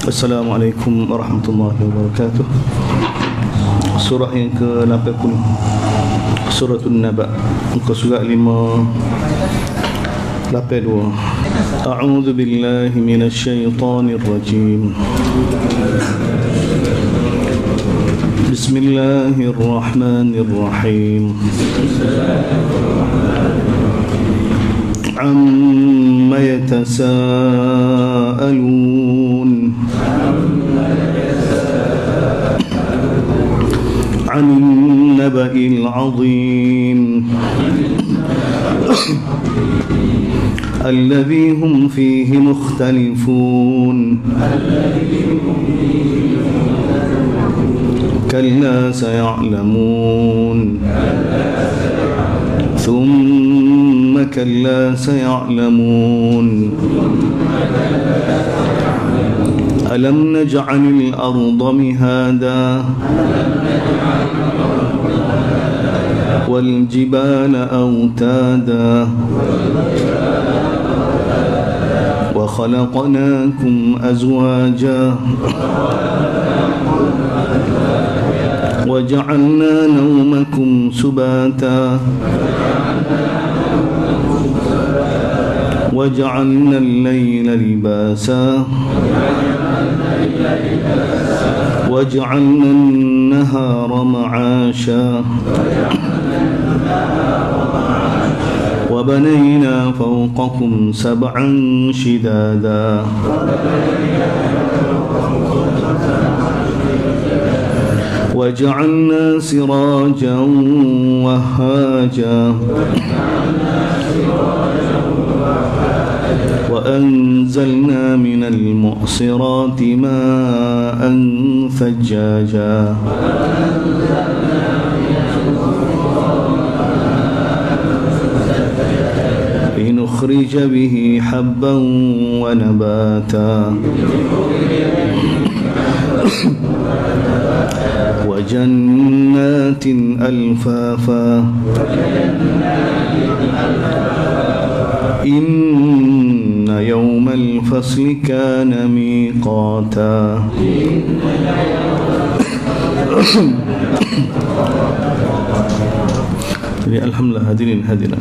Assalamualaikum warahmatullahi wabarakatuh. Surah yang ke-80, Surah An-Naba, muka surat 582. A'udzu billahi minasy syaithanir rajim. Bismillahirrahmanirrahim. Amma yatasaalun 'anil naba'il 'azim alladhi hum fihi mukhtalifun kalla saya'lamun thumma kalla saya'lamun alam naj'alil arda mihada wal jibala awtada wa khalaqnakum azwaja wa ja'alna nawmakum subata wa ja'alna al-layla libasa wa ja'alna an-nahara ma'asha wa banayna fawqakum sab'an shidada وجعلنا سراجا وهاجا وأنزلنا من المعصرات ماء ثجاجا لنخرج به حبا ونباتا وجنات ألفافا إن يوم الفصل كان ميقاتا. Jadi alhamdulillah hadirin hadirat,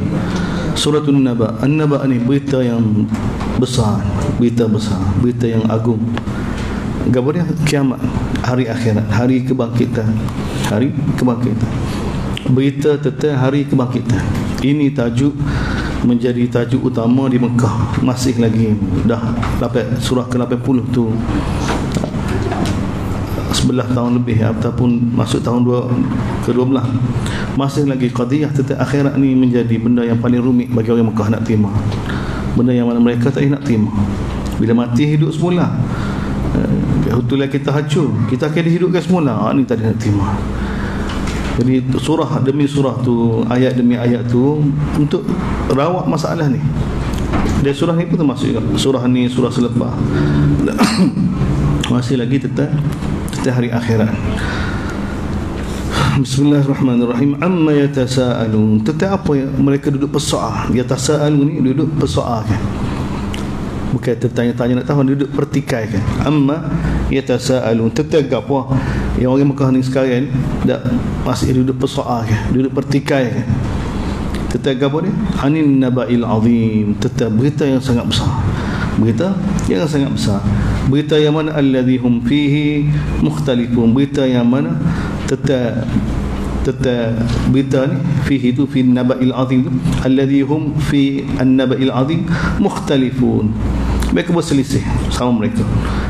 Surah An-Naba. An-Naba ni berita yang besar, berita besar, berita yang agung. Gapo dia? Kiamat, hari akhirat, hari kebangkitan, hari kebangkitan. Berita tentang hari kebangkitan. Ini tajuk, menjadi tajuk utama di Mekah. Masih lagi dah surah ke-80 tu 11 tahun lebih ataupun masuk tahun ke-12. Masih lagi qadiyah tentang akhirat ni menjadi benda yang paling rumit bagi orang Mekah nak terima. Benda yang mana mereka tak nak terima. Bila mati hidup semula, betulah kita hancur, kita akan dihidupkan semula. Ni tak nak terima. Jadi surah demi surah tu, ayat demi ayat tu, untuk rawat masalah ni. Dan surah ni pun termasuk surah ni, surah selepas masih lagi tentang hari akhirat. Bismillahirrahmanirrahim. Amma yatasaalun, tentang apa yang mereka duduk persoal. Yatasaalun ni duduk persoal kan, bukan tertanya-tanya nak tahu, duduk pertikai kan. Amma yatasaalun, tentang apa yang orang Mekah ni sekarang dak masih duduk persoal kan, duduk pertikai kan. Tentang apa ni? Anin naba'il azim, tentang berita yang sangat besar. Berita yang sangat besar. Berita yang mana alladhi hum fihi mukhtalifun, berita yang mana tentang berita ni fihi tu fi naba'il azim tu, alladhi hum fi an-naba'il azim mukhtalifun, mereka berselisih sama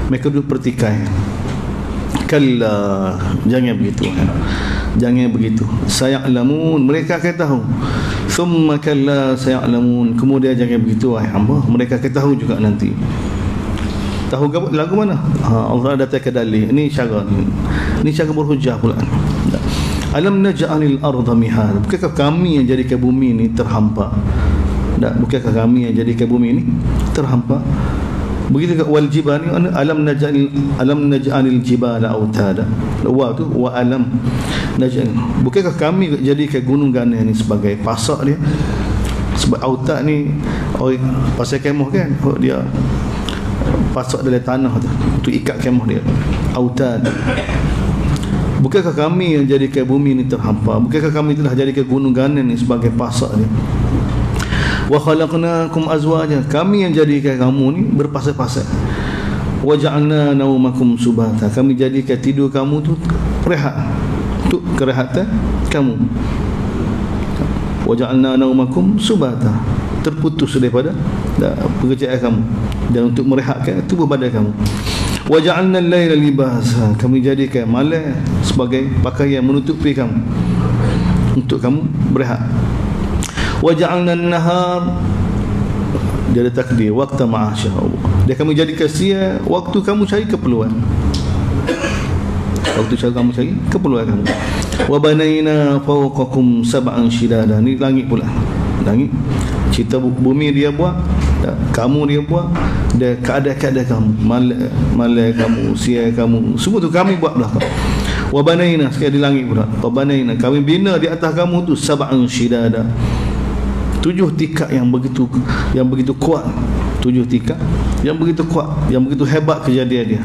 mereka duduk pertikai. Kalla, jangan begitu, jangan begitu. Saya'lamun, mereka akan tahu. Thumma kalla saya'lamun, kemudian jangan begitu wahai hamba, mereka akan tahu juga nanti. Tahu lagu mana? Allah datangkan dalil. Ini cara ni cara berhujah pula. Alam naj'alil arda mihad, bukankah kami yang jadikan bumi ni terhampa? Tak, bukankah kami yang jadikan bumi ni terhampa? Begitu juga wal jibal ni, alam naj'alil jibala autada. Wa tu wa alam naj'al, bukankah kami jadikan gunung ganai ni sebagai pasak dia? Sebab autad ni pasal kemah kan, dia pasak dalam tanah tu, untuk ikat kemah dia. Autad. Bukankah kami yang jadikan bumi ini terhampar? Bukankah kami telah jadikan gunung Ganan ini sebagai pasak dia? Wa khalaqnakum azwaja. Kami yang jadikan kamu ni berpasal-pasal. Wa ja'alna naumakum subata. Kami jadikan tidur kamu tu rehat, untuk kerehatan kamu. Wa ja'alna naumakum subata. Terputus daripada pekerjaan kamu dan untuk merehatkan tubuh badan kamu. Wa ja'alna al-laila libasa. Kami jadikan malam sebagai pakaian menutupi kamu untuk kamu berehat. Wa ja'alna an-nahar, jadi takdir waqta ma'asha. Dan kami jadikan siang waktu kamu cari keperluan. Waktu kamu cari keperluan kamu. Wa banayna fawqakum sab'an shidada. Ni langit pula. Langit cerita bumi dia buat, kamu dia buat, dan keadaan-keadaan kamu, malam kamu, siang kamu, semua tu kami buat belakang. Wa banayna, sekali di langit pula. Wa banayna, kami bina di atas kamu tu sab'an shidada. 7 tikak yang begitu kuat. 7 tikak yang begitu kuat, yang begitu hebat kejadian dia.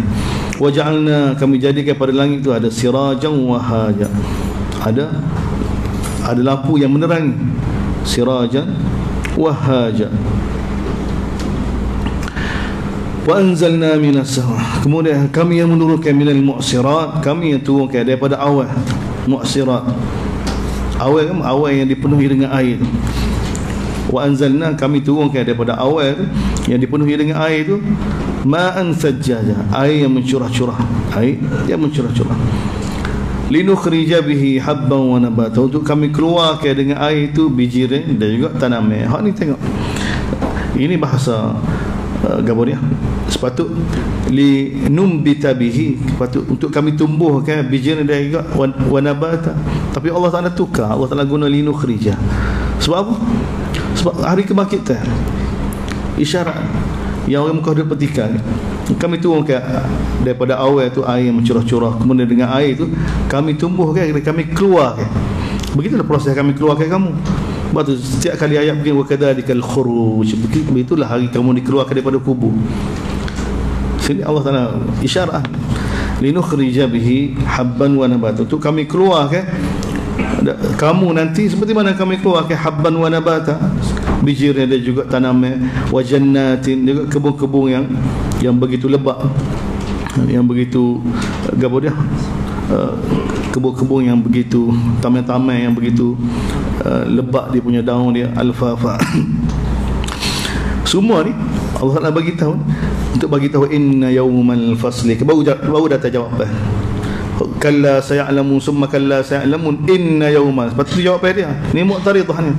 Wa ja'alna, kami jadikan pada langit tu ada sirajan wa haja. Ada lampu yang menerangi. Sirajan wa haja. Wa anzalna minas sama. Kemudian kami yang menurunkan minal mu'sirat, kami yang turunkan daripada awan. Mu'sirat, awan yang dipenuhi dengan air. Wa anzalna, kami turunkan daripada awan yang dipenuhi dengan air itu ma'an sajjaja, air yang mencurah-curah, air yang mencurah-curah. Linukhrija bihi habban wa nabata, untuk kami keluarkan dengan air itu bijiran dan juga tanaman. Hak ni tengok, ini bahasa Gaboria. Sepatut li numbita bihi, sepatut untuk kami tumbuhkan bijiran dan juga wa nabata. Tapi Allah Taala tukar, Allah Taala guna linukhrija. Sebab apa? Sebab hari kebangkitan, isyarat yang orang Mekah dia petikan. Kami turunkan daripada awal tu air yang mencurah-curah, kemudian dengan air tu kami tumbuhkan, kami keluarkan. Begitulah proses kami keluarkan kamu. Sebab tu setiap kali ayat begini, wa kadzalikal khuruj, begitulah hari kamu dikeluarkan daripada kubur. Sini Allah Taala isyarat linukhrija bihi habban wa nabata, untuk kami keluarkan kamu nanti seperti mana kami keluarkan habban wa nabata, bijirnya dan juga tanaman, wa jannatin, juga kebun-kebun yang begitu lebat, yang begitu gapo dia, kebun-kebun yang begitu, taman-taman yang begitu lebat dia punya daun dia, alfafa. Semua ni Allah nak bagi tahu, untuk bagi tahu inna yaumal fasli. Baru datang jawapan. Kalla sayalamun summa kalla sayalamun inna yaumal. Lepas tu jawapan dia ni mu'taridhah ni.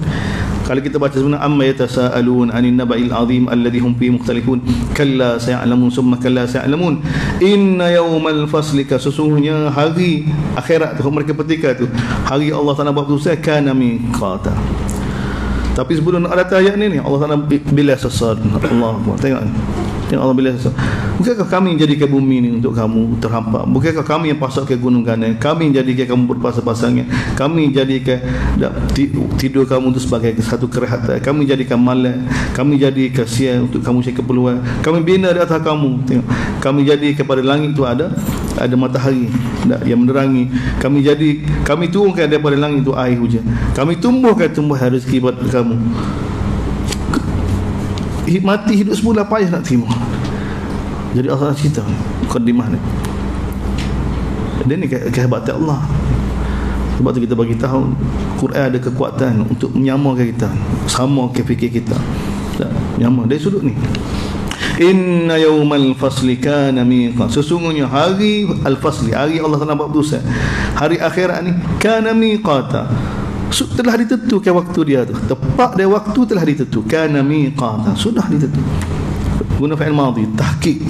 Kalau kita baca sebenarnya amma yatasaalun anin naba'il azim alladhi hum fi mukhtalifun, kalla sayalamun summa kalla sayalamun inna yaumal fasli, sesungguhnya hari akhirat tu, mereka petika tu, hari Allah Taala buat keputusan, kana miqata. Tapi sebelum nak datang ayat ni Allah Taala bila sesat. Allah tengok Allah bila sesat. Bukankah kami jadikan bumi ni untuk kamu terhampar? Bukankah kami yang pasak ke gunung Ganan? Kami jadikan kamu berpasang-pasangnya. Kami jadikan tidur kamu itu sebagai satu kerehatan. Kami jadikan malam, kami jadikan siang untuk kamu cari keperluan. Kami bina di atas kamu. Tengok, kami jadikan pada langit itu ada matahari yang menerangi. Kami turunkan daripada langit itu air hujan. Kami tumbuhkan tumbuhan rezeki buat kamu. Mati hidup semula payah nak terima. Jadi Allah cerita mukadimah ni. Dan ni kehebatan Allah. Sebab tu kita bagi tahu Quran ada kekuatan untuk menyamakan kita, sama ke fikir kita. Nyama dari sudut ni. Inna yaumal fasli kana miqat, sesungguhnya hari al-fasli, hari Allah Taala buat keputusan, hari akhirat ni kana miqata, telah ditentukan waktu dia tu, tepat dia waktu telah ditentukan, kana miqata, sudah ditentukan. Guna fi'il madhi tahqiq.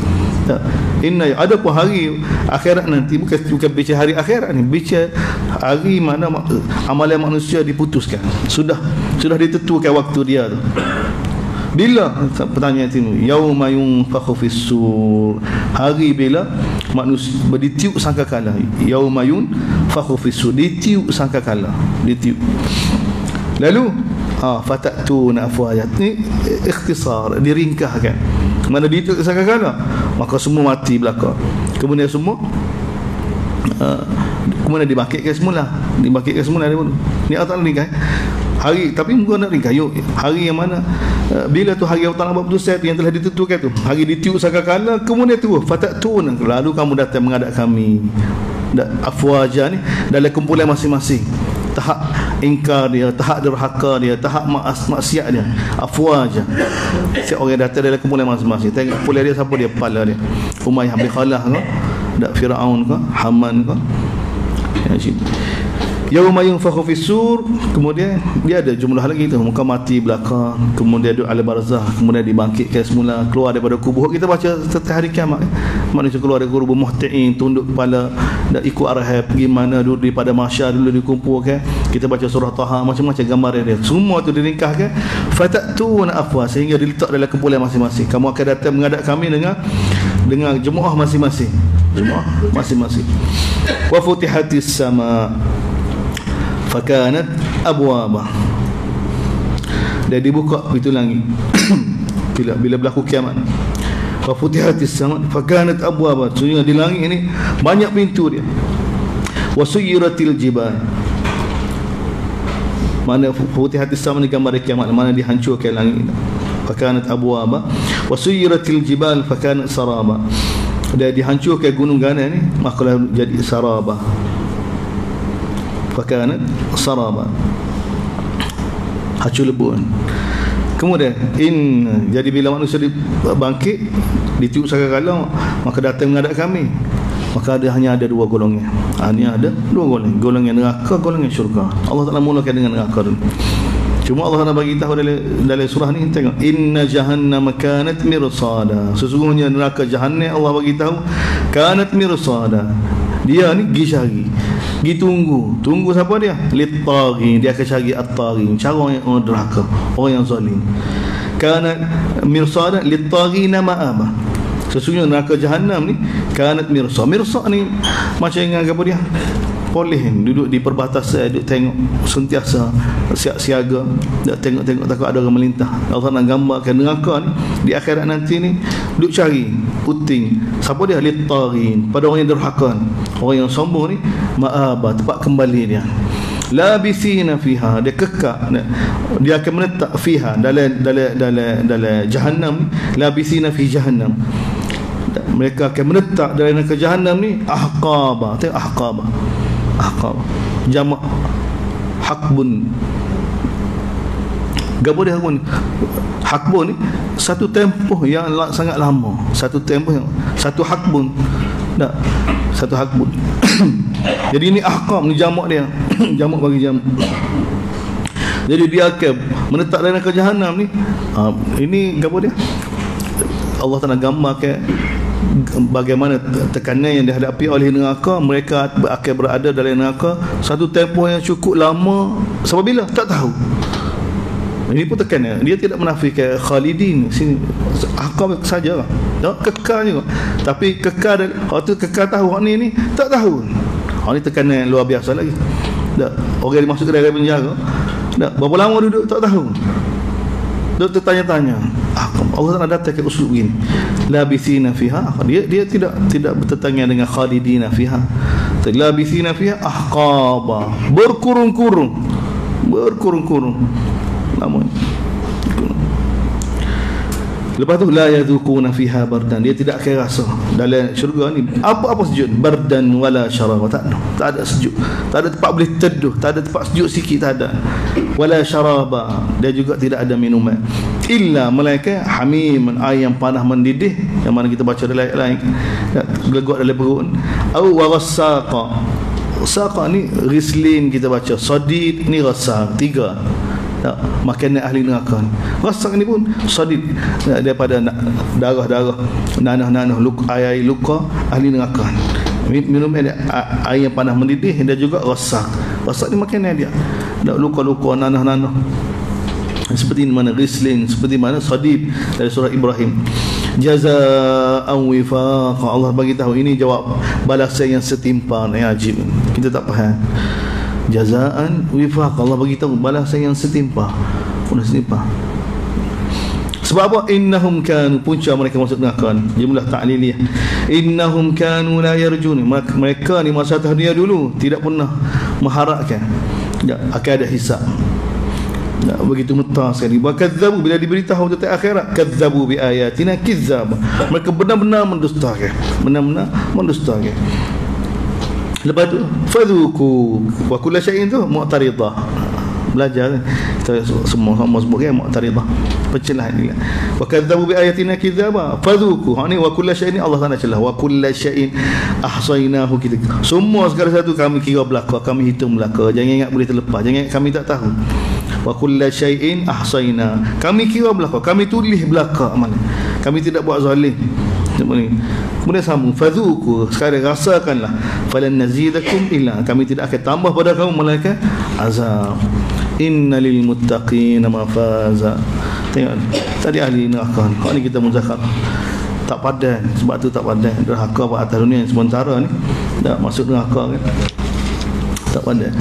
Inna, ada pun hari akhirat nanti, bukan bicara hari akhirat ni, bicara hari mana amalan manusia diputuskan, sudah ditentukan waktu dia tu. Bila? Pertanyaan itu, yauma yunfakhu fis-sur, hari bila manusia ditiup sangkakala. Yauma yunfakhu fis-sur, ditiup sangkakala, ditiup. Lalu fatatuna afwajat, ni ikhtisar, diringkahkan. Mana ditiup sakakala, maka semua mati belaka. Kemudian semua kemudian dibangkitkan semula. Dibangkitkan semula dia pun. Ni Allah Ta'ala ringkas. Hari, tapi bukan nak ringkas. Yuk, hari yang mana? Bila tu hari Allah Ta'ala buat putusan tu yang telah ditentukan tu. Hari ditiup sakakala, kemudian tu fatatun, lalu kamu datang menghadap kami. Afwaja ni dalam kumpulan masing-masing. Tahap ingkar dia, tahap derhaka dia, tahap maksiat dia. Afwaja. Setiap orang datang dalam kumpulan masing-masing. Tengok kumpulan dia siapa dia, kepala dia. Umayyah bin Khalaf ke? Firaun ke? Haman ke? Yauma yunfakhu fis-sur, kemudian dia ada jumlah lagi tu, muka mati belaka, kemudian duduk ala barzah, kemudian dibangkitkan semula, keluar daripada kubur. Kita baca setiap hari kiamat, manusia keluar dari kubur muhtiin, tunduk kepala, dan ikut arah pergi mana, duduk daripada mahsyar dulu dikumpulkan. Kita baca surah Taha, macam-macam gambar dia. Semua tu diringkaskan, fatatuna afwa, sehingga diletak dalam kumpulan masing-masing. Kamu akan datang menghadap kami dengan jemaah masing-masing. Jemaah masing-masing. Wa futihatis sama fakanat abwaba, dan dibuka pintu langit. bila berlaku kiamat, wa futihatis sama fakanat abwaba, sesungguhnya di langit ini banyak pintu dia. Wa suyiratil jibal, mana futihatis sama ni gambar kiamat, mana dihancurkan langit. Fakanat abwaba wa suyiratil jibal fakanat saraba, dan dihancurkan gunung ganan ni, maka jadi saraba. Fakanat saraba, hancur lebur. Kemudian jadi bila manusia bangkit, ditiup sakakala, maka datang menghadap kami, maka hanya ada dua golongan. Hanya ada dua golongan, golongan neraka, golongan syurga. Allah Ta'ala mulakan dengan neraka dulu. Cuma Allah Ta'ala bagi tahu dalam surah ni, tengok, inna jahannam kanat mirsada, sesungguhnya neraka jahannam Allah bagi tahu kanat mirsada, dia ni pergi cari, pergi tunggu siapa dia? Lit-taghin, dia akan cari at-taghin, cara orang derhaka, orang yang zalim. Kanat mirsada lit-taghin ma'aba, sesungguhnya neraka jahannam ni kanat mirsa. Mirsa ni macam yang apa dia? Polis, duduk di perbatasan, duduk tengok sentiasa siap siaga, duduk tengok takut ada orang melintas. Allah nak gambarkan neraka ni di akhirat nanti ni, duduk cari puting siapa dia? Lit-taghin, pada orang yang derhaka, orang yang sombong ni, ma'aba, tempat kembali dia. Labithina fiha, dia kekal, dia akan menetap fiha, dalam jahannam. Labithina fi jahannam, mereka akan menetap dalam neraka jahannam ni. Ahqaba, tengok ahqaba, jamak hakbun. Gapo dia hakbun? Hakbun ni satu tempoh yang sangat lama, satu hakbun. Tak, satu hakbun. Jadi ini ahqab ni jamak dia. Jamak bagi jamak. Jadi dia akan menetap dalam neraka jahannam ni. Ini gapo dia? Allah Ta'ala gambarkan bagaimana tekanan yang dihadapi oleh neraka. Mereka akan berada dalam neraka satu tempoh yang cukup lama. Sampai bila? Tak tahu. Ini pun tekanan. Dia tidak menafikan khalidin sini, akal sajalah, kekal juga. Tapi kekal, waktu kekal tahu, orang ni tak tahu. Orang ni tekanan luar biasa lagi. Tak, orang dimasuk ke dalam penjara, tak, berapa lama duduk tak tahu. Duduk tertanya-tanya. Allah tak ada datang ke uslub begini. Labithina fiha, dia tidak bertetangga dengan khalidina fiha. Labithina fiha ahqaba, berkurung-kurung namanya. Lepas tu la yadhuquna fiha bardan, dia tidak akan rasa dalam syurga ni apa-apa sejuk, bardan wala syaraba, tak ada sejuk, tak ada tempat boleh teduh, tak ada tempat sejuk sikit, tak ada. Wala syaraba, dia juga tidak ada minuman, illa melainkan hamim, air yang panas mendidih, yang mana kita baca dalam ayat lain, gelegak dalam perut. Au warassaqa, saqa ni rislin kita baca, sadid ni rasa, tiga. Makanan ahli neraka ni. Rasak ni pun sadid, daripada darah-darah, nanah-nanah, air luka ahli neraka ni. Minum air yang panas mendidih, dan juga rasak. Rasak ni makanan dia, luka-luka, nanah-nanah, seperti mana rislin, seperti mana sadid dari surah Ibrahim. Jazaa'an wifaqa, Allah bagi tahu ini jawab balasan yang setimpal. Ajib, kita tak faham. Jazaan wifaq, Allah bagi tahu balasan yang setimpal. Sudah setimpal. Sebab apa? Innahum kanu, punca mereka masuk neraka ni, jumlah ta'liliyah. Innahum kanu la yarjun, mereka ni masa dunia dulu tidak pernah mengharapkan akan ada hisab. Begitu muta sekali. Wa kadzabu, bila diberitahu tentang akhirat, kadzabu bi ayatina kizzab, mereka benar-benar mendustakan, benar-benar mendustakan. Lepas tu fadhuku wa kullu syai'in tu mu'taridah. Belajar kita semua sebut kan mu'taridah, pencelah ni. Wa kadzabu bi ayatina kizzaba fadhuku, ha ni wa kullu syai'in Allah Taala celah, wa kullu syai'in ahsaynahu, kita semua segala satu kami kira belaka, kami hitung belaka. Jangan ingat boleh terlepas, jangan ingat kami tak tahu. Wa kullu syai'in ahsayna, kami kira belaka, kami tulis belaka amal, kami tidak buat zalim. Kemudian sambung fadhuku, sekarang rasakanlah, falan nazidakum illa, kami tidak akan tambah pada kamu melainkan azab. Innalil muttaqina mafaza. Tengok tadi ahli neraka ni, ni kita muzakkar tak padan, sebab tu tak padan neraka pada atas dunia sementara ni tak masuk neraka kan, tak padan.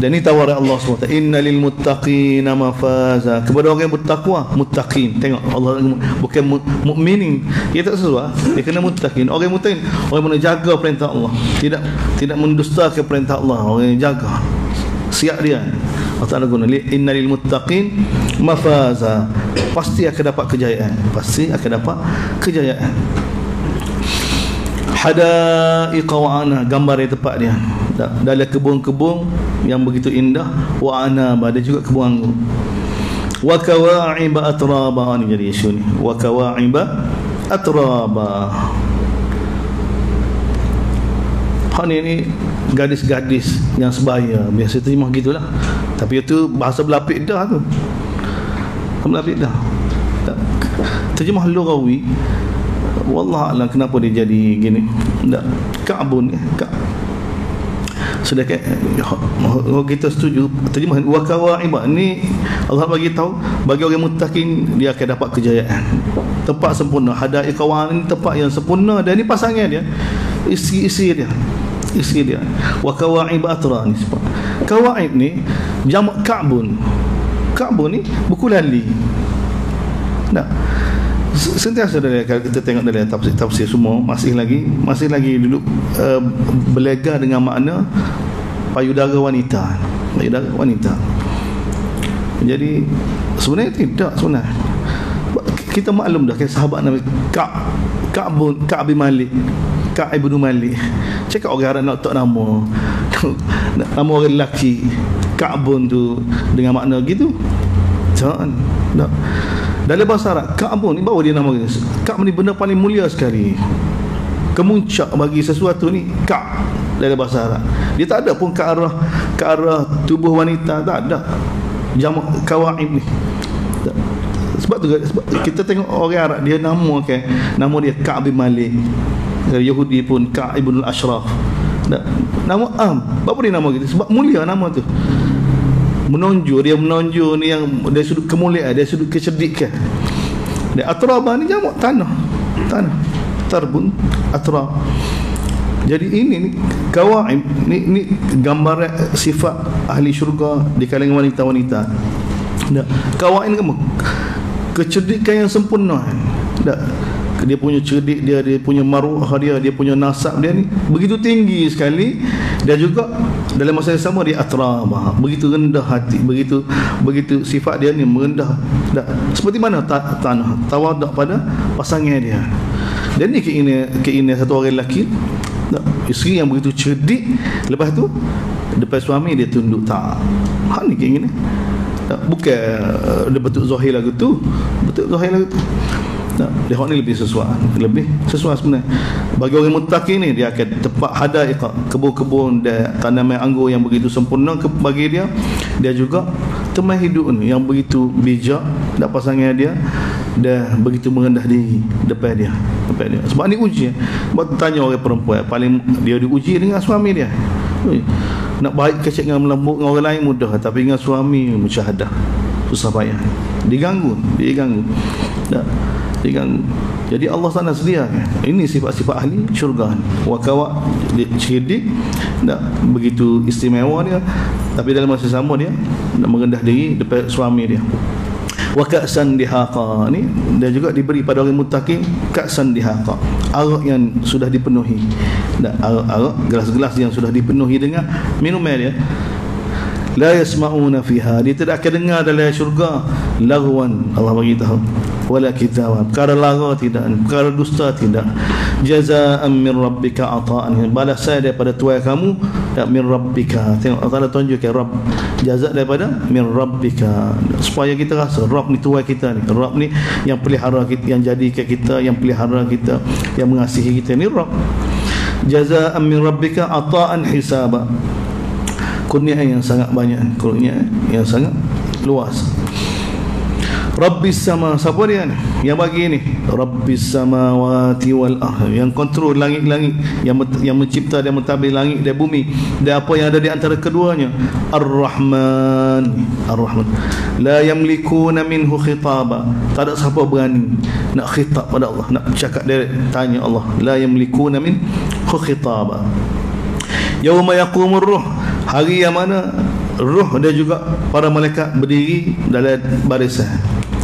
Dan ini tawaran Allah SWT, innalil muttaqina mafaza, kepada orang yang bertakwa, muttaqin. Tengok Allah bukan mukminin, dia tak sesuai, dia kena muttaqin. Orang yang muttaqin, orang yang menjaga perintah Allah, tidak mendustakan perintah Allah, orang yang jaga siap dia. Allah Ta'ala guna innalil muttaqin mafaza, pasti akan dapat kejayaan, pasti akan dapat kejayaan. Hadaiqa wa ana, gambar yang tepat dia dalam kebun-kebun yang begitu indah. Wa ana, ada juga kebun anggur. Wa kawa'iba atraba, ni jadi isu ni. Wa kawa'iba atraba, ni gadis-gadis yang sebaya, biasa terjemah gitulah, tapi itu bahasa berlapik dah tu, berlapik dah. Terjemah lughawi wallah alam kenapa dia jadi gini. Tak, Ka'bun sedangkan kita setuju terjemah wa kawa'iba ni, Allah bagi tahu bagi orang muttaqin dia akan dapat kejayaan, tempat sempurna. Hadaiqa wa ni tempat yang sempurna, dan ni pasangan dia, isi dia. Wa kawa'ib atra, ni sebab kawa'ib ni jamak Ka'bun. Ka'bun ni buku lali. Nah, sentiasa dari kalau kita tengok dari tafsir semua masih lagi duduk berlega dengan makna payudara wanita. Jadi sebenarnya tidak, sebenarnya kita maklum dah, sahabat Nabi Ka'b bin Malik, Ka'b bin Malik, cakap orang Arab nak tak nama orang lelaki Ka'bun tu dengan makna gitu. Jangan tak. Dalam bahasa Arab, Ka'bun ni bawa dia nama ni. Ka'b ni benda paling mulia sekali, kemuncak bagi sesuatu ni Ka'b dalam bahasa Arab. Dia tak ada pun ke arah tubuh wanita, tak ada jamak kawaib ni. Sebab tu kita tengok orang Arab dia nama dia Ka'b bin Malik. Yahudi pun Ka'b ibn al-Ashraf. Nama apa dia nama gitu? Sebab mulia nama tu. Menonjol ni yang dari sudut kemuliaan, dari sudut kecerdikan. Dan atraba ni jamak tanah. Tarbun atrab. Jadi ini kawaib ni gambaran sifat ahli syurga di kalangan wanita-wanita. Kawaib ni apa? Kecerdikan yang sempurna. Dia punya cerdik dia punya maruah dia punya nasab dia ni begitu tinggi sekali. Dan juga dalam masa yang sama dia atrabah, begitu rendah hati, begitu sifat dia ni merendah. Seperti mana tanah tawaduk pada pasangan dia. Dan ni keinginan satu orang lelaki, isteri yang begitu cerdik, lepas tu depan suami dia tunduk tak. Ni keinginan. Bukan dia betul zahir lagu tu, dia ni lebih sesuai sebenarnya. Bagi orang muttaqin ni, dia akan tempat hadaiqa, kebun-kebun dan tanaman anggur yang begitu sempurna bagi dia. Dia juga teman hidup ni yang begitu bijak, dan pasangan dia dah begitu merendah diri depan dia. Sebab ni ujian. Sebab tanya orang perempuan, paling dia diuji dengan suami dia. Nak baik kecil dengan melembut dengan orang lain mudah, tapi dengan suami musyahadah susah payah, diganggu. Jadi Allah Taala sediakan. Ini sifat-sifat ahli syurga. Wakawa dia cerdik, tak begitu istimewa dia, tapi dalam masa sama dia nak merendah diri depan suami dia. Wa ka'san dihaqa, ni dia juga diberi pada orang muttaqin ka'san dihaqa, arak yang sudah dipenuhi. Arak gelas-gelas yang sudah dipenuhi dengan minuman dia. La yasma'una fiha, dia tidak akan dengar dalam syurga lagwan, Allah bagi tahu, wala kitaban, perkara lara tidak, perkara dusta tidak. Jazaa'an min rabbika ata'an, balasan daripada Tuhan kamu, min rabbika. Tengok Allah Taala tunjukkan Rabb, jazaa daripada min rabbika, supaya kita rasa Rabb ni Tuhan kita ni, Rabb ni yang pelihara kita, yang jadikan kita, yang pelihara kita, yang mengasihi kita ni Rabb. Jazaa'an min rabbika ata'an hisaba, kurnia yang sangat banyak, kurnia yang sangat luas. Rabbis sama, siapa dia ni yang bagi ni? Rabbis samawati wal ardh, yang kontrol langit-langit, yang mencipta dan mentadbir langit dan bumi dan apa yang ada di antara keduanya. Ar-Rahman, Ar-Rahman. La yamlikuna minhu khitaba, tak ada siapa berani nak khitab pada Allah, nak cakap direct, tanya Allah. La yamlikuna minhu khitaba. Yauma yaqumur ruh, hari yang mana ruh dia juga para malaikat berdiri dalam barisan.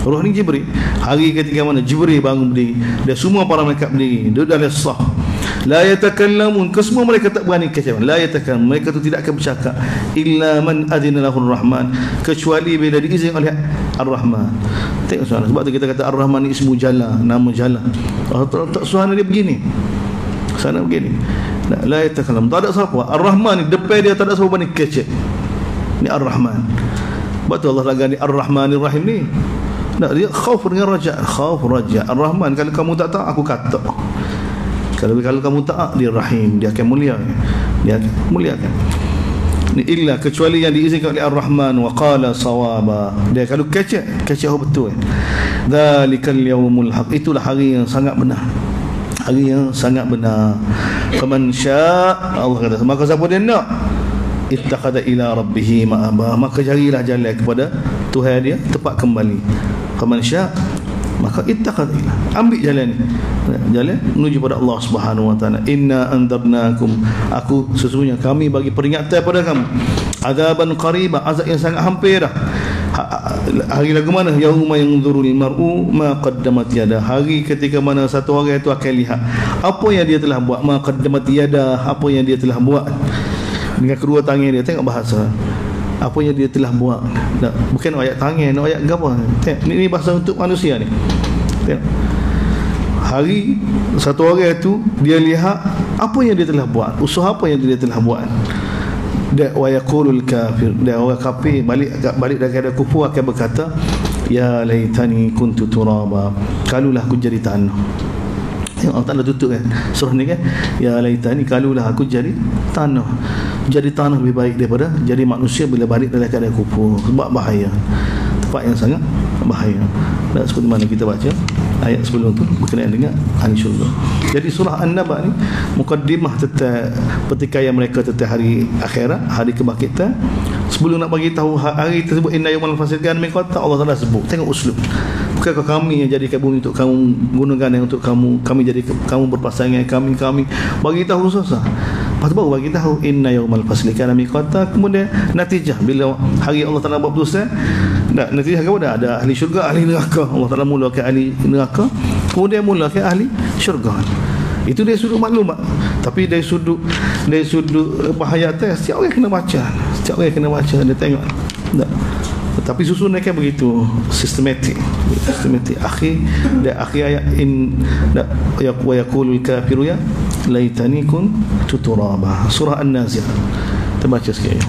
Ruh ni Jibril. Hari ketika mana Jibril bangun berdiri, dia semua para malaikat berdiri, dia dalam saf. La yatakallamun, kesemua mereka tak berani kecakap. La yatakallamun, mereka tu tidak akan bercakap illa man adzina lahu Ar-Rahman, kecuali bila diizinkan oleh Ar-Rahman. Tengok suara, sebab tu kita kata Ar-Rahman ni ismu jalla, nama jalla. Allah tak suara dia begini, sana begini. La yatakallamun, tak ada siapa. Ar-Rahman ni depan dia tak ada siapa berani kecek. Ni Ar-Rahman. Betul Allah lagi ni Ar-Rahmanir Rahim ni. Tak, dia khauf dengan raja, khauf raja. Ar-Rahman, kalau kamu tak taat aku kata. Kalau kamu taat, dia Rahim, dia akan mulia. Dia akan muliakan. Ni illa, kecuali yang diizinkan oleh Ar-Rahman wa qala sawaba. Dia kalau kecek betul. Dzalikal yaumul haq, itulah hari yang sangat benar. Hari yang sangat benar. Faman syaa, Allah kata, maka siapa dia nak, ittakhadha ila rabbih ma'aba, maka carilah jalan kepada Tuhan dia, tepat kembali. Faman syaa, maka ittakhadha ila, ambil jalan ni, jalan menuju pada Allah Subhanahu wa taala. Inna andarnakum, aku sesungguhnya kami bagi peringatan pada kamu, azaban qariba, azab yang sangat hampir dah. Hari lagu mana? Yauma yanzurul mar'u ma qaddamat yada, hari ketika mana satu orang itu akan lihat apa yang dia telah buat. Ma qaddamat yada, apa yang dia telah buat dengan kedua tangan dia. Tengok bahasa, apa yang dia telah buat. Tak, bukan ayat tangan, ayat apa. Tengok, ini bahasa untuk manusia ni. Tengok, hari satu orang itu dia lihat apa yang dia telah buat, usaha apa yang dia telah buat. Dan wa yaqulul kafir, dan orang kafir balik dari keadaan kufur akan berkata, ya laitani kuntu turaba, kalulah aku jadi tanah. Tengok Allah Ta'ala tutup kan surah ni kan, ya laitani, kalulah aku jadi tanah. Jadi tanah lebih baik daripada jadi manusia bila balik dalam keadaan kufur. Sebab bahaya, tempat yang sangat bahaya. Dan seperti mana kita baca ayat sebelum tu berkenaan dengan ahli syurga. Jadi surah An-Naba ni mukaddimah tentang pertikaian mereka tentang hari akhirat, hari kebangkitan. Sebelum nak bagi tahu hari tersebut, inna yawmal fasl kan min qata, Allah Taala sebut, tengok uslub. Bukankah kami yang jadikan bumi untuk kamu, gunakan yang untuk kamu, kami jadi kamu berpasangan, kami bagi tahu susah. Lepas tu baru bagi tahu inna yawmal fasl kana min qata. Kemudian natijah bila hari Allah Taala buat putusan, natijah kepada ada ahli syurga, ahli neraka. Allah Taala mulakan ahli neraka, kemudian mulakan ahli syurga. Itu dari sudut maklumat. Tapi dari sudut bahayatan, setiap orang kena baca. Setiap orang kena baca, dia tengok. Tak. Tapi susunan kan begitu sistematik. Akhir ayat in wa yaqulul kafiru ya laitani kuntu turaba. Surah An-Nazi'ah. Kita baca sekali.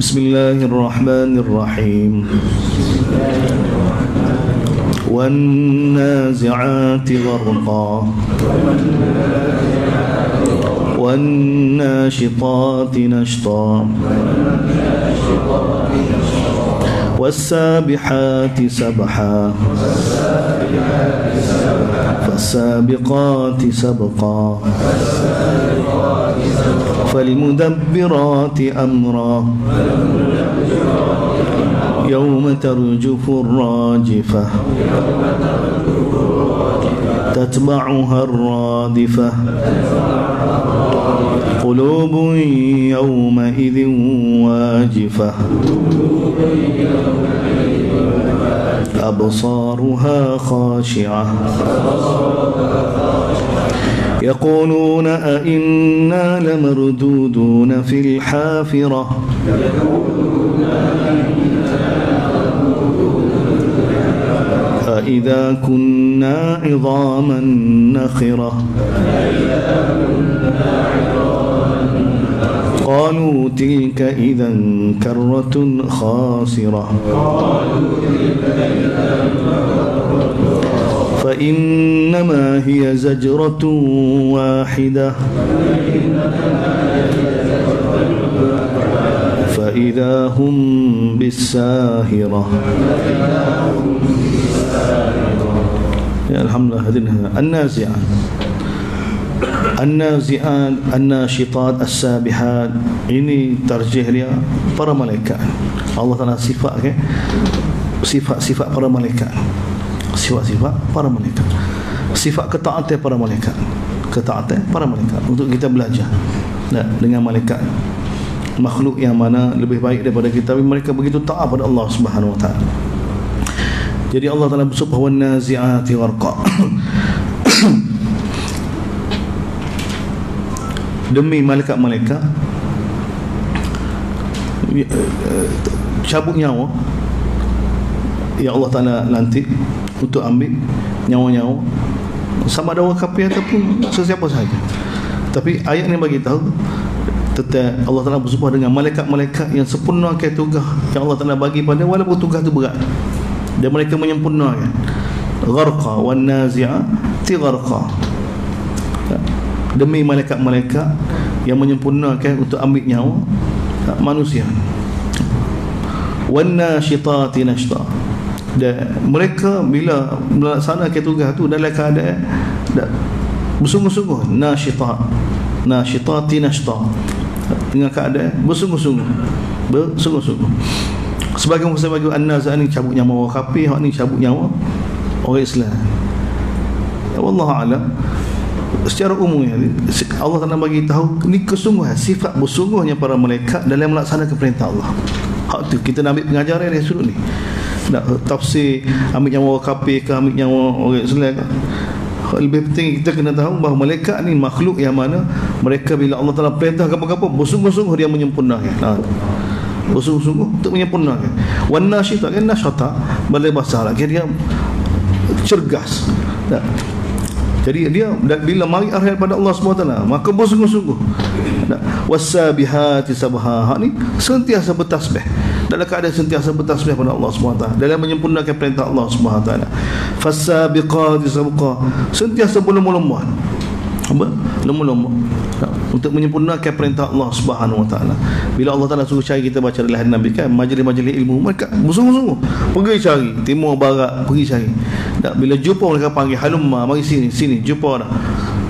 Bismillahirrahmanirrahim. وَالنَّازِعَاتِ غَرْقًا وَالنَّاشِطَاتِ نَشْطًا وَالسَّابِحَاتِ سَبْحًا فَالسَّابِقَاتِ سَبْقًا فَالْمُدَبِّرَاتِ أَمْرًا يوم ترجف الراجفة تتبعها الرادفة قلوب يومئذ واجفة أبصارها خاشعة يقولون أئنا لمردودون في الحافرة أئذا كنا عظاما نخرة قالوا تلك إذا كرة خاسرة فإنما هي زجرة واحدة فإذا هم بالساهرة. Ya, alhamdulillah hadirin. An-nazi'at, An-nazi'at, An-nashitat, As-sabihat. Ini tarjih dia para malaikat. Allah Ta'ala sifat ke sifat-sifat para malaikat. Sifat-sifat para malaikat. Sifat ketaatan para malaikat. Ketaatan para malaikat untuk kita belajar. Nah, dengan malaikat, makhluk yang mana lebih baik daripada kita, tapi mereka begitu taat pada Allah Subhanahu wa taala. Jadi Allah Ta'ala bersabda wan nazi'ati gharqa. Demi malaikat-malaikat cabut nyawa yang Allah Ta'ala lantik untuk ambil nyawa-nyawa, sama ada orang kafir ataupun sesiapa sahaja. Tapi ayat ni bagi tahu tentang Allah Ta'ala bersumpah dengan malaikat-malaikat yang sempurnakan tugas yang Allah Ta'ala bagi pada, walaupun tugas itu berat, dan mereka menyempurnakan. Gharqa wan nazi'ati gharqa, demi malaikat-malaikat yang menyempurnakan untuk ambil nyawa manusia. Wan nashitati nashta, dan mereka bila melaksanakan tugas itu dalam keadaan bersungguh-sungguh. Nashitati nashta, dengan keadaan bersungguh-sungguh. Sebagai an-naz'ah ni cabut nyawa orang kafir, hak ni cabut nyawa orang Islam. Wallahu a'lam. Secara umumnya Allah Ta'ala bagi tahu ni kesungguhan, sifat bersungguhnya para malaikat dalam melaksanakan perintah Allah. Hak tu kita nak ambil pengajaran dari sudut ni. Nak tafsir ambil nyawa orang kafir ke ambil nyawa orang Islam ke, lebih penting kita kena tahu bahawa malaikat ni makhluk yang mana mereka bila Allah Ta'ala perintah apa-apa bersungguh-sungguh dia menyempurnakan. Bersungguh-sungguh untuk menyempurnakan. Wan nasyita, kan nasyata balai bahasa Arab, dia cergas. Jadi dia bila mari arah pada Allah SWT, maka bersungguh-sungguh. Wasabihati sabha, ni sentiasa bertasbih, dalam keadaan sentiasa bertasbih pada Allah SWT dalam menyempurnakan perintah Allah SWT. Fasabiqati sabqa, sentiasa berlomba-lomba untuk menyempurnakan perintah Allah Subhanahu wa taala. Bila Allah Taala suruh cari, kita baca dalam hadis Nabi kan, majlis-majlis ilmu mereka bersungguh-sungguh pergi cari, timur barat pergi cari. Dan bila jumpa mereka panggil, halumma, mari sini jumpa dah.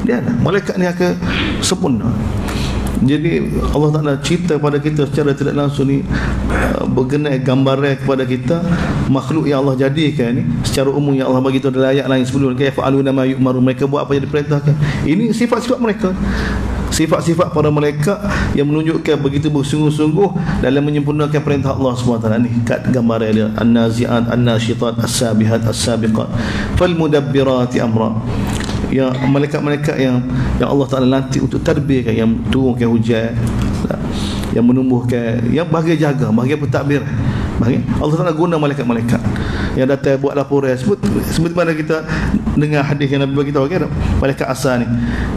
Dia malaikat ni akan sempurna. Jadi Allah Ta'ala cerita pada kita secara tidak langsung ni, berkenaan gambaran kepada kita makhluk yang Allah jadikan ni secara umum yang Allah bagi tahu dalam ayat lain sebelum, kayfa'aluna ma yu'maru, mereka buat apa yang diperintahkan. Ini sifat-sifat mereka, sifat-sifat para malaikat yang menunjukkan begitu bersungguh-sungguh dalam menyempurnakan perintah Allah SWT. Ni kat gambaran dia, an-nazi'at, an-nashitat, as-sabihat, as-sabiqat, fal-mudabbirati amra. Yang malaikat-malaikat yang Allah Ta'ala lantik untuk tadbirkan, yang turunkan hujan, yang menumbuhkan, yang bahagia jaga, bahagia pentadbir, bahagia. Allah Ta'ala guna malaikat-malaikat yang datang buat laporan. Seperti mana kita dengar hadis yang Nabi bagi tahu kan, malaikat asal ni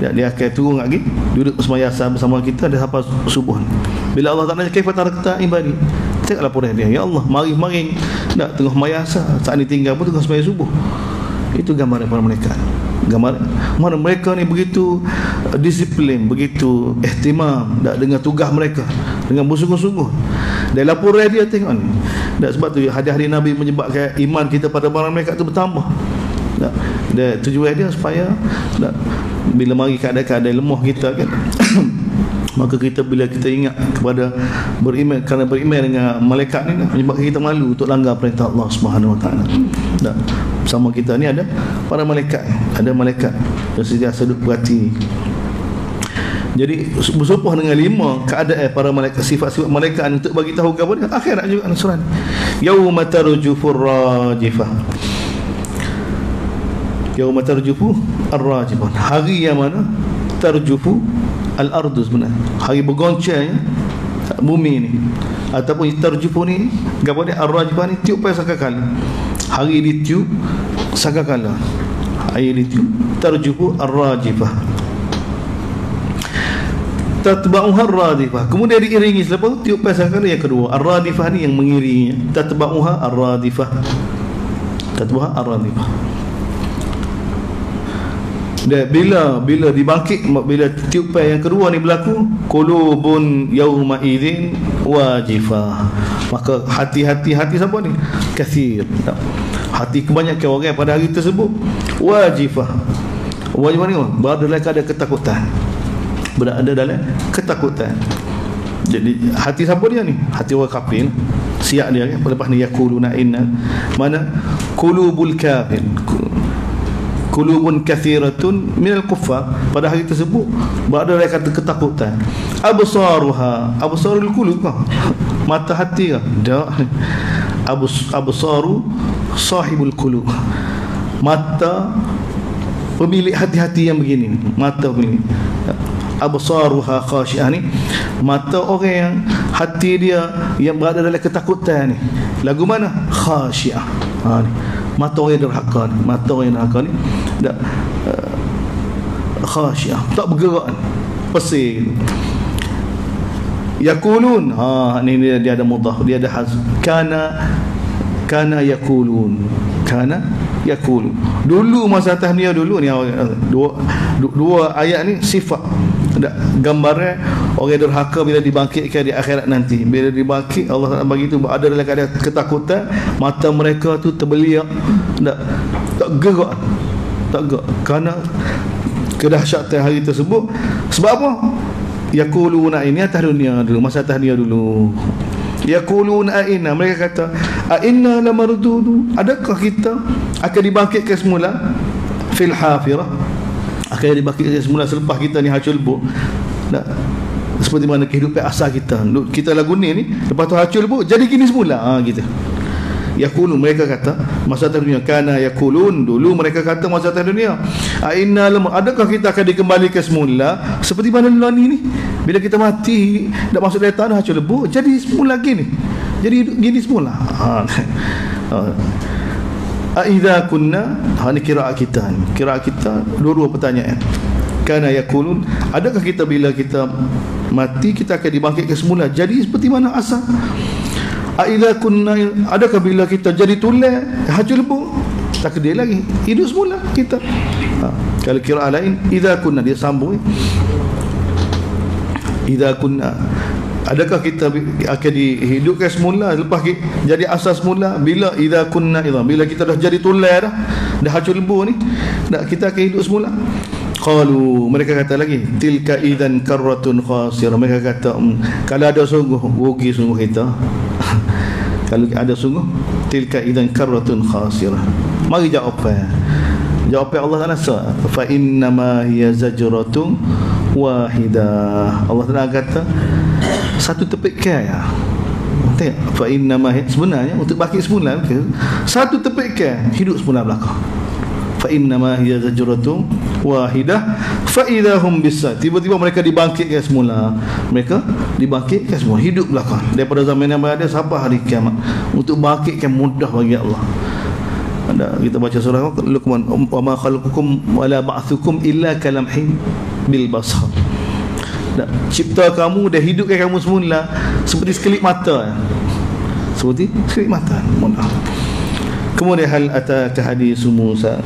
dia akan turun lagi, duduk sembahyang asar bersama kita dah sampai subuh. Bila Allah Ta'ala kaifa tarakta ibadi, cek laporan dia, ya Allah, mari nak tengah sembahyang asar, saat ni tinggal pun tengah sembahyang subuh. Itu gambaran para malaikat. Gambar mana mereka ni begitu disiplin, begitu ihtimam dengan tugas mereka, dengan bersungguh-sungguh. Dan laporan dia tengok ni. Dan sebab tu hadis-hadis Nabi menyebabkan iman kita pada para malaikat tu bertambah. Dan tujuan dia supaya bila mari keadaan-keadaan lemah kita kan maka kita bila kita ingat kepada beriman, kerana beriman dengan malaikat ni menyebabkan kita malu untuk langgar perintah Allah Subhanahu wa taala. Bersama kita ni ada para malaikat, ada malaikat yang sentiasa duduk perhati. Jadi bersumpah dengan 5 keadaan para malaikat, sifat-sifat malaikat untuk bagi tahu apa dia akhirat juga surah ni. Yauma tarjufur rajifah. Yauma tarjufu ar-rajifah. Hari yang mana tarjufu al-ardu sebenarnya, hari bergoncangnya bumi ni, ataupun tarjufu ni apa dia ar-rajifah ni tiup pada sakakala, hari ditiup sakakala, hari ditiup tarjufu ar-rajifah. Tatba'uha ar-radifah, kemudian diiringi selepas tiup pada sakakala yang kedua. Ar-radifah ni yang mengiringinya. Tatba'uha ar-radifah, tatba'uha ar-radifah. Dan bila dibangkit, bila tiupan yang kedua ni berlaku, qulubun yauma idzin wajifah, maka hati-hati siapa ni? Kathir, hati kebanyakan orang pada hari tersebut wajifah. Wajifah ni berada dalam keadaan ketakutan, berada dalam ketakutan. Jadi hati siapa dia ni? Hati orang kafir. Siap dia kan. Lepas ni yaquluna inna, mana qulubul kafir, qulubun kathiratun minal kuffar, pada hari tersebut berada dalam kata ketakutan. Absaruha, absarul qulub, mata hati ke? Tak. Absaru sahibul qulub, mata pemilik hati-hati yang begini, mata pemilik. Absaruha khashi'ah ni mata orang yang hati dia yang berada dalam ketakutan ni. Lagu mana? Khashi'ah. Ni mata orang yang derhaka ni, mata orang yang derhaka ni tak khasyiah, tak bergerak, pesing. Yaqulun, ni dia ada mudhaf, dia ada hazf. Kana yaqulun, kana yaqulun. Dulu masa tahniah dulu ni, dua ayat ni sifat gambaran orang derhaka bila dibangkitkan di akhirat nanti. Bila dibangkit, Allah Taala bagi tu ada dalam keadaan ketakutan, mata mereka tu terbeliak, tak gerak, tak gerak kerana kedahsyatan hari tersebut. Sebab apa? Yaquluna, ini atas dunia dulu, masa tahniah dulu. Yaquluna inna, mereka kata inna lamardudu, adakah kita akan dibangkitkan semula fil hafirah, akan dibangkitkan semula selepas kita ni hacul bu. Seperti mana kehidupan asal kita lagu ni lepas tu hacul bu jadi gini semula, gitu. Yaqulun, mereka kata masa atas dunia. Kana yaqulun, dulu mereka kata masa atas dunia, inna lam, adakah kita akan dikembalikan semula seperti mana dulu ni bila kita mati dah masuk dalam tanah hacul lebu jadi semula gini, jadi gini semula. Idza kunna, ni qiraat kita ni, qiraat kita dua pertanyaan. Kana yaqulun, adakah kita bila kita mati kita akan dibangkitkan semula jadi seperti mana asal? Idza kunna, adakah bila kita jadi tulang hacul lebu takdir lagi hidup semula kita. Kalau qiraat lain idza kunna, dia sambung, idza kunna, adakah kita akan dihidupkan semula lepas jadi asal semula bila idza kunna idza, bila kita dah jadi tulang dah hacul lebu ni, kita akan hidup semula. Qalu, mereka kata lagi, tilka idzan karratun khasirah, mereka kata kalau ada sungguh rugi sungguh kita. Kalau ada sungguh, tilka idzan karratun khasirah. Mari jawapan Allah Taala, fa innama hiya zajratun wahidah. Allah Taala kata satu tepikan ya. Tengok, fa innama, sebenarnya untuk bangkit semula satu tepikan hidup semula belaka. Fa innama hiya zajratun wahidah fa idahum bisa, tiba-tiba mereka dibangkitkan semula, mereka dibangkitkan semula hidup belakang daripada zaman yang berada sampai hari kiamat. Untuk bangkitkan mudah bagi Allah. Kita baca surah Luqman, wa ma khalqukum wa la ba'thukum illa kalamhin bil basar. Cipta kamu dan hidupkan kamu semula seperti sekelip mata, seperti sekelip mata, mudah. Kemudian hal ataka hadis Musa,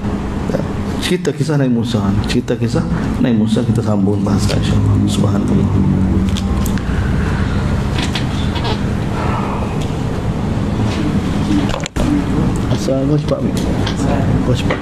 cerita kisah Nabi Musa, cerita kisah Nabi Musa kita sambung bahasa insya-Allah. Subhanallah. Asal cepat. Cepat.